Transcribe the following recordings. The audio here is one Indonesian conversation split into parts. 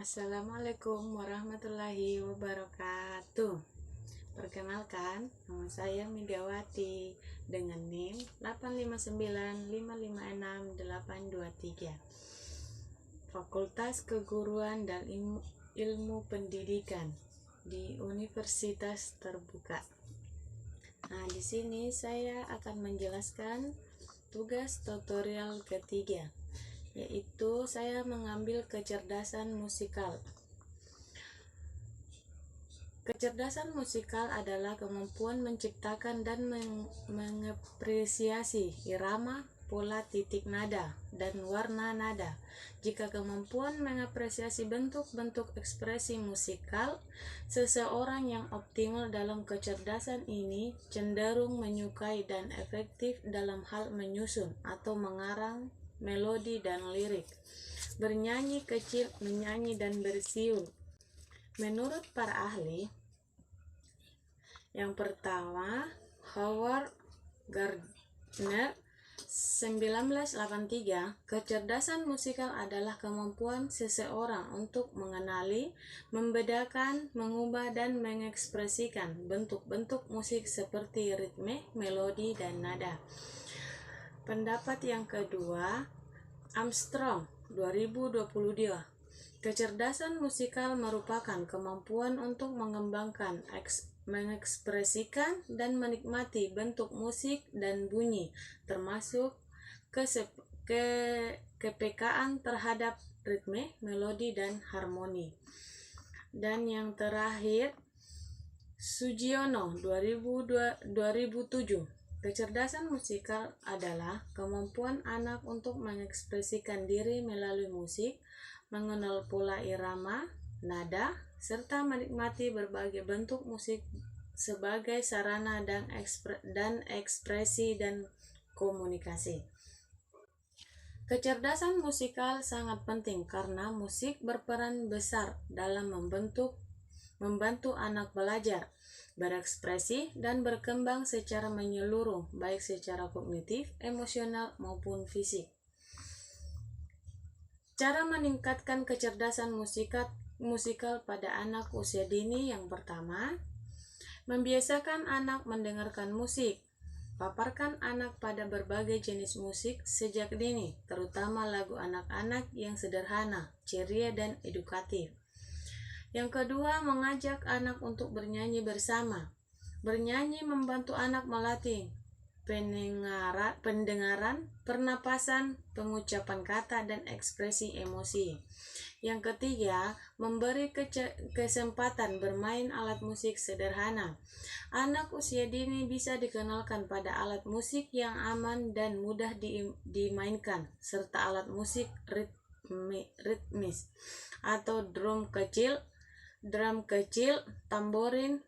Assalamualaikum warahmatullahi wabarakatuh. Perkenalkan, nama saya Megawati dengan NIM 859556823. Fakultas Keguruan dan Ilmu Pendidikan di Universitas Terbuka. Nah, di sini saya akan menjelaskan tugas tutorial ketiga, yaitu saya mengambil kecerdasan musikal. Kecerdasan musikal adalah kemampuan menciptakan dan mengapresiasi irama, pola titik nada, dan warna nada. Jika kemampuan mengapresiasi bentuk-bentuk ekspresi musikal, seseorang yang optimal dalam kecerdasan ini cenderung menyukai dan efektif dalam hal menyusun atau mengarang melodi dan lirik, bernyanyi kecil, menyanyi, dan bersiul. Menurut para ahli, yang pertama, Howard Gardner 1983, kecerdasan musikal adalah kemampuan seseorang untuk mengenali, membedakan, mengubah, dan mengekspresikan bentuk-bentuk musik seperti ritme, melodi, dan nada. Pendapat yang kedua, Armstrong 2022, kecerdasan musikal merupakan kemampuan untuk mengembangkan, mengekspresikan, dan menikmati bentuk musik dan bunyi, termasuk kepekaan terhadap ritme, melodi, dan harmoni. Dan yang terakhir, Sugiono 2007, kecerdasan musikal adalah kemampuan anak untuk mengekspresikan diri melalui musik, mengenal pola irama, nada, serta menikmati berbagai bentuk musik sebagai sarana dan ekspresi dan komunikasi. Kecerdasan musikal sangat penting karena musik berperan besar dalam membantu anak belajar, berekspresi, dan berkembang secara menyeluruh, baik secara kognitif, emosional, maupun fisik. Cara meningkatkan kecerdasan musikal pada anak usia dini. Yang pertama, membiasakan anak mendengarkan musik. Paparkan anak pada berbagai jenis musik sejak dini, terutama lagu anak-anak yang sederhana, ceria, dan edukatif. Yang kedua, mengajak anak untuk bernyanyi bersama. Bernyanyi membantu anak melatih pendengaran, pernapasan, pengucapan kata, dan ekspresi emosi. Yang ketiga, memberi kesempatan bermain alat musik sederhana. Anak usia dini bisa dikenalkan pada alat musik yang aman dan mudah dimainkan, serta alat musik ritmis atau drum kecil, tamborin,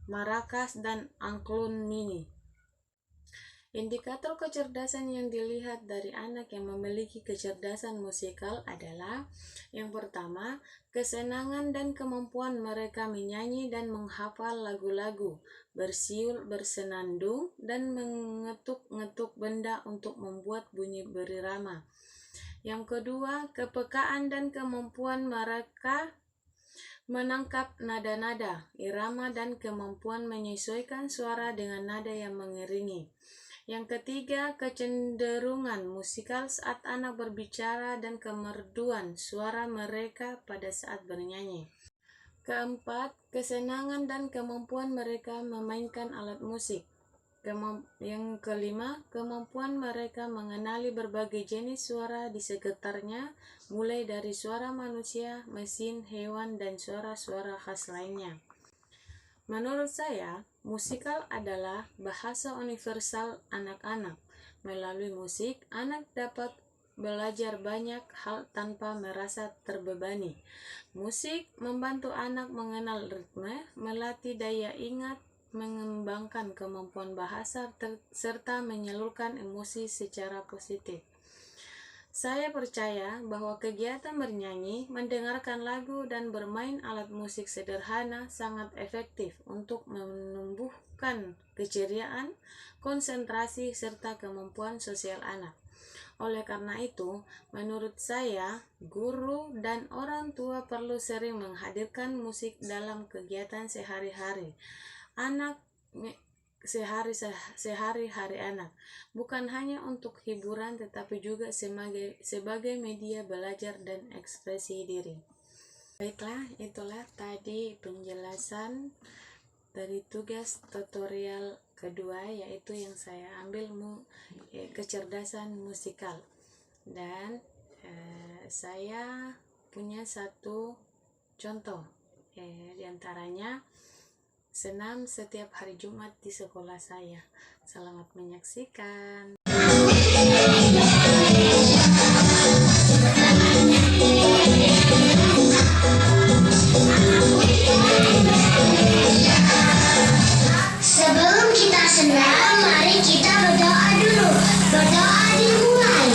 marakas, dan angklung mini. Indikator kecerdasan yang dilihat dari anak yang memiliki kecerdasan musikal adalah: yang pertama, kesenangan dan kemampuan mereka menyanyi dan menghafal lagu-lagu, bersiul, bersenandung, dan mengetuk-ngetuk benda untuk membuat bunyi berirama. Yang kedua, kepekaan dan kemampuan mereka menangkap nada-nada, irama, dan kemampuan menyesuaikan suara dengan nada yang mengiringi. Yang ketiga, kecenderungan musikal saat anak berbicara dan kemerduan suara mereka pada saat bernyanyi. Keempat, kesenangan dan kemampuan mereka memainkan alat musik. Yang kelima, kemampuan mereka mengenali berbagai jenis suara di sekitarnya, mulai dari suara manusia, mesin, hewan, dan suara-suara khas lainnya. Menurut saya, musikal adalah bahasa universal anak-anak. Melalui musik, anak dapat belajar banyak hal tanpa merasa terbebani. Musik membantu anak mengenal ritme, melatih daya ingat, mengembangkan kemampuan bahasa, serta menyalurkan emosi secara positif. Saya percaya bahwa kegiatan bernyanyi, mendengarkan lagu, dan bermain alat musik sederhana sangat efektif untuk menumbuhkan keceriaan, konsentrasi, serta kemampuan sosial anak. Oleh karena itu, menurut saya, guru dan orang tua perlu sering menghadirkan musik dalam kegiatan sehari-hari anak sehari-hari anak, bukan hanya untuk hiburan tetapi juga sebagai media belajar dan ekspresi diri. Baiklah, itulah tadi penjelasan dari tugas tutorial kedua, yaitu yang saya ambil kecerdasan musikal. Dan saya punya satu contoh, diantaranya senam setiap hari Jumat di sekolah saya. Selamat menyaksikan. Sebelum kita senam, mari kita berdoa dulu. Berdoa dimulai.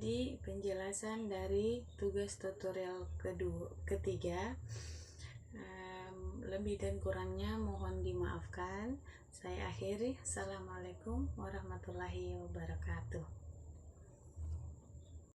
tadi penjelasan dari tugas tutorial ketiga. Lebih dan kurangnya mohon dimaafkan. Saya akhiri. Assalamualaikum warahmatullahi wabarakatuh.